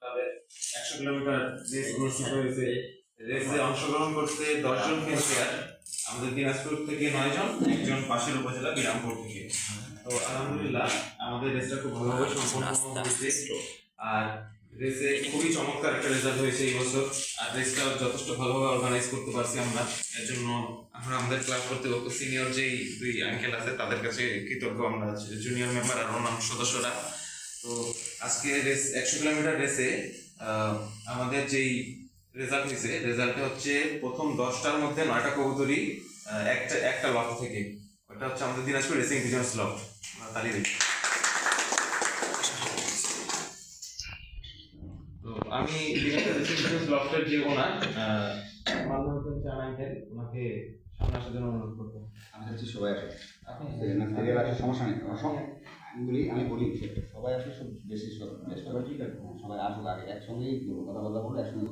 ক্লাবের 100 kilometre race অনুষ্ঠিত হয়েছে। রেসে অংশগ্রহণ করতে 10 জন ফিনিশার, আমাদের দিনাজপুর থেকে 9 জন, একজন পাশের উপজেলা বিরামপুর থেকে। তো আলহামদুলিল্লাহ আমাদের রেসটা খুব ভালোভাবে সম্পন্ন হয়েছে। আর রেসে খুবই চমৎকার একটা রেজাল্ট হয়েছে এই বছর। আর রেসটা যথেষ্ট ভালোভাবে অর্গানাইজ করতে পারছি আমরা। এর জন্য আমরা আমাদের ক্লাব কর্তৃপক্ষ, সিনিয়র যেই দুই আঙ্কেল আছে তাদের কাছে কৃতজ্ঞ, আমরা জুনিয়র মেম্বার আর অন্যান্য সদস্যরা। তো আজকে রেস 100 কিলোমিটার রেসে আমাদের যেই রেজাল্ট হয়েছে, রেজাল্টে হচ্ছে প্রথম 10টার মধ্যে 9টা কবুতরই একটা লট থেকে। ওটা হচ্ছে আমাদের দিনাজপুর রেসিং ভিজনস লট। তালি দিই। তো আমি দিনাজপুর রেসিং ভিজনস লটের যে ওনার ওনাকে সামনে আসার জন্য অনুরোধ করবো। আমি হচ্ছে সবাই আসে, সিরিয়াল আসে, সমস্যা নেই। আমি বলি সবাই আসলে সব বেশি সবাই ঠিক আছে, সবাই আসুক আগে, একসঙ্গেই কথা বলা বলে একসঙ্গে।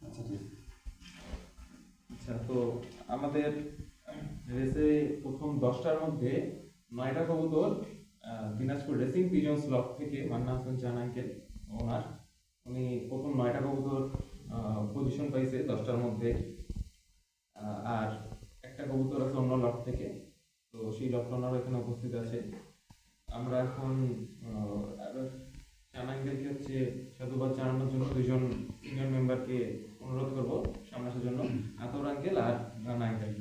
আচ্ছা ঠিক। আচ্ছা, তো আমাদের রেসে প্রথম 10টার মধ্যে 9টা কবুতর দিনাজপুর রেসিং পিজন্স লট থেকে মান্না হাসান চান আঙ্কেল ওনার, উনি প্রথম 9টা কবুতর পজিশন পাইছে 10টার মধ্যে। আর একটা কবুতর আছে অন্য লট থেকে, তো সেই লট ওনারা এখানে উপস্থিত আছে। আমরা এখন চান আঙ্কেলকে হচ্ছে সাধুবাদ জানানোর জন্য 2জন সিনিয়র মেম্বারকে অনুরোধ করবো সামনে আসার জন্য, আতর আঙ্কেল আর রানা আঙ্কেল।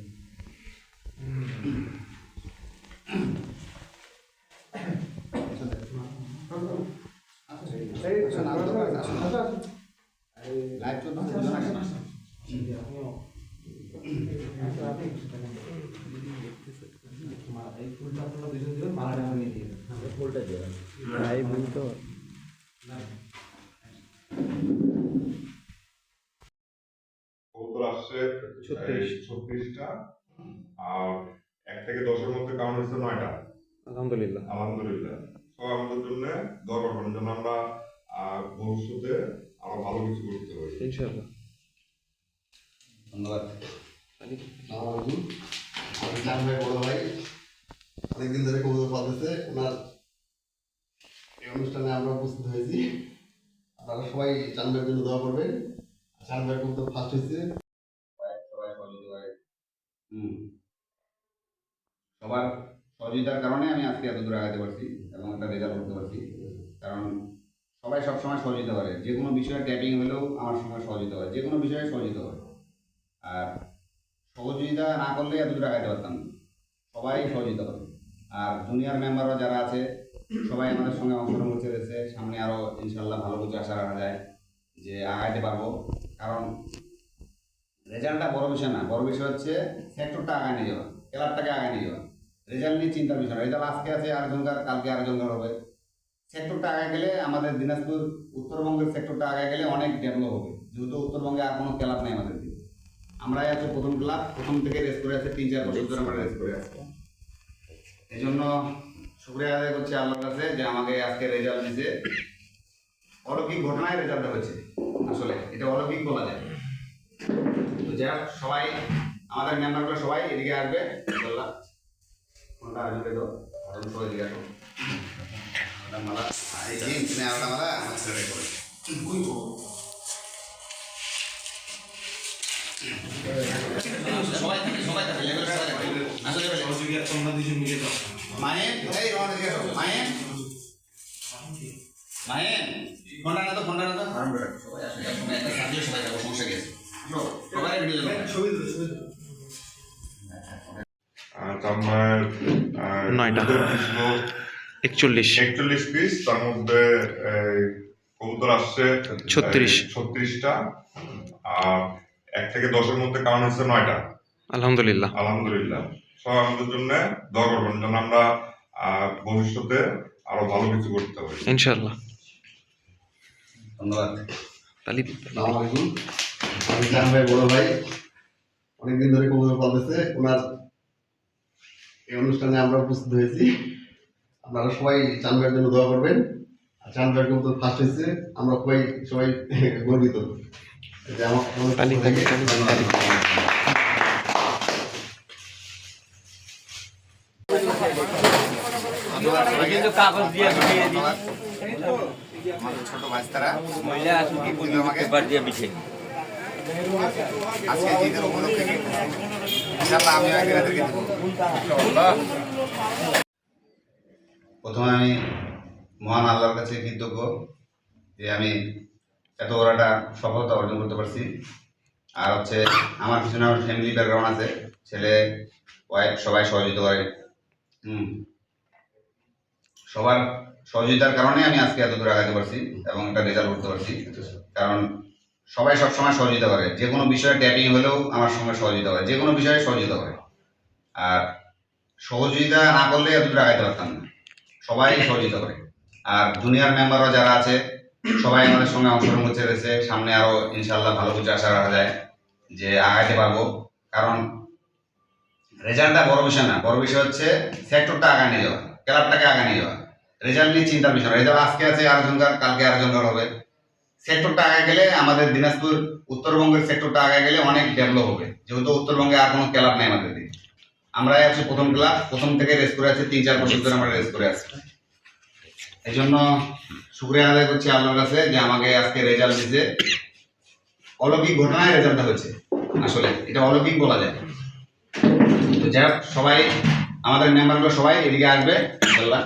কবুতর আসছে 36টা, আর 1 থেকে 10-এর মধ্যে কাউন্ট হচ্ছে 9টা। আলহামদুলিল্লাহ। সব আমাদের জন্য দোয়া করবেন যেন আমরা ভবিষ্যতে আরো ভালো কিছু করতে পারি ইনশাআল্লাহ। ধন্যবাদ। আমি চান ভাই বড় ভাই, অনেকদিন ধরে কবুতর পালতেছে, ওনার এই অনুষ্ঠানে আমরা উপস্থিত হয়েছি। আপনারা সবাই চান ভাইয়ের জন্য দোয়া করবেন। চান ভাই কবুতর ফার্স্ট হয়েছে, সবাই সহযোগিতা করে। সবার সহযোগিতার কারণে আমি আজকে এত দূরে আগাতে পারছি এবং একটা রেজাল্ট করতে পারছি। কারণ সবাই সবসময় সহযোগিতা করে, যে কোনো বিষয়ে ট্যাপিং হলেও আমার সময় সহযোগিতা করে, যে কোনো বিষয়ে সহযোগিতা করে। আর সহযোগিতা না করলে এত দূরে আগাতে পারতাম না, সবাই সহযোগিতা করে। আর জুনিয়র মেম্বাররা যারা আছে সবাই আমাদের সঙ্গে অংশগ্রহণ করতে পেরেছে। সামনে আরও ইনশাল্লাহ ভালো কিছু আশা রাখা যায় যে আগাইতে পারবো। কারণ রেজাল্টটা বড় বিষয় না, বড় বিষয় হচ্ছে সেক্টরটা আগায় নিয়ে যাওয়া, ক্লাবটাকে আগায় নিয়ে যাওয়া। রেজাল্ট নিয়ে চিন্তার বিষয় না, রেজাল্ট আজকে আছে আরেকজনকার, কালকে আরেকজনকার হবে। সেক্টরটা আগায় গেলে আমাদের দিনাজপুর উত্তরবঙ্গের সেক্টরটা আগায় গেলে অনেক ডেভেলপ হবে, যেহেতু উত্তরবঙ্গে আর কোনো ক্লাব নেই আমাদের দিকে। আমরাই আছে প্রথম ক্লাব, প্রথম থেকে রেস করে আছে, 3-4 বছর ধরে আমরা রেস করে আসছি। এই জন্য শুকরিয়া আদায় করছি আল্লাহর কাছে যে আমাকে আজকে রেজাল্ট দিয়েছে। অলৌকিক ঘটনায় রেজাল্ট হয়েছে, আসলে এটা অলৌকিক বলা যায়। তো যারা সবাই আমাদের মেম্বারগুলো সবাই এদিকে আসবে ইনশাআল্লাহ। কোনটা আসবে তো আরো সবাই এদিকে আসো। মালা এই যে কিনে আলাদা মালা আমার ছেলে করে সবাই সবাই থাকে লেভেল সবাই থাকে আসলে সহযোগী আর তোমরা 2জন মিলে দাও। মায়ে এই রওনা দিকে আসো মায়ে ফোনটা না তো সবাই আসে একসঙ্গে একটা সাজিয়ে সবাই যাবো, সমস্যা কি আছে? সবাই ভিডিও যাবো ছবি তুলো। আমার 9টা 41 পিস, তার মধ্যে কবুতর আসছে 36টা, আর 1 থেকে 10-এর মধ্যে কাউন্ট হচ্ছে 9টা। আলহামদুলিল্লাহ। সব আমাদের জন্য দোয়া করবেন যেন আমরা ভবিষ্যতে আরো ভালো কিছু করতে পারি ইনশাআল্লাহ। ধন্যবাদ। তালি। আসসালামু আলাইকুম। আমি চান ভাই বড় ভাই, অনেকদিন ধরে কবুতর পালতেছে, ওনার এই অনুষ্ঠানে আমরা উপস্থিত হয়েছি। আপনারা সবাই চান ভাইয়ের জন্য দোয়া করবেন। আর চান ভাইয়ের কবুতর ফার্স্ট হয়েছে, আমরা সবাই গর্বিত যে আমার কাগজ দিয়ে বিছিয়ে দিই আমাদের ছোট ভাইস্তারা মহিলা আসুন কি বলি পেপার দিয়ে বিছিয়ে আজকে ঈদের উপলক্ষে ইনশাআল্লাহ আমি এদেরকে দেবো। প্রথমে আমি মহান আল্লাহর কাছে কৃতজ্ঞ যে আমি এত বড় একটা সফলতা অর্জন করতে পারছি। আর হচ্ছে আমার পিছনে আমার ফ্যামিলি ব্যাকগ্রাউন্ড আছে, ছেলে ওয়াইফ সবাই সহযোগিতা করে। সবার সহযোগিতার কারণে আমি আজকে এত দূর আগাতে পারছি এবং একটা রেজাল্ট করতে পারছি। কারণ সবাই সবসময় সহযোগিতা করে, যে কোনো বিষয়ে ট্যাপিং হলেও আমার সঙ্গে সহযোগিতা করে, যে কোনো বিষয়ে সহযোগিতা করে। আর সহযোগিতা না করলে এত দূর আগাইতে পারতাম না, সবাই সহযোগিতা করে। আর জুনিয়র মেম্বাররা যারা আছে সবাই আমাদের সঙ্গে অংশগ্রহণ করতে পেরেছে। সামনে আরো ইনশাআল্লাহ ভালো কিছু আশা রাখা যায় যে আগাইতে পারবো। কারণ রেজাল্টটা বড় বিষয় না, বড় বিষয় হচ্ছে সেক্টরটা আগায় নিয়ে যাওয়া, ক্লাবটাকে আগায় নিয়ে যাওয়া। রেজাল্ট নিয়ে চিন্তার বিষয় না, রেজাল্ট আজকে আছে আরেকজনকার, কালকে আরেকজনকার হবে। সেক্টরটা আগে গেলে আমাদের দিনাজপুর উত্তরবঙ্গের সেক্টরটা আগে গেলে অনেক ডেভেলপ হবে, যেহেতু উত্তরবঙ্গে আর কোনো ক্লাব নেই আমাদের দিকে। আমরাই আছি প্রথম ক্লাব, প্রথম থেকে রেস করে আছি, 3-4 বছর ধরে আমরা রেস করে আছি। এই জন্য শুকরিয়া আদায় করছি আল্লাহর কাছে যে আমাকে আজকে রেজাল্ট দিতে। অলৌকিক ঘটনায় রেজাল্টটা হয়েছে, আসলে এটা অলৌকিক বলা যায়। তো যাই হোক, সবাই আমাদের মেম্বারগুলো সবাই এদিকে আসবে ইনশাআল্লাহ।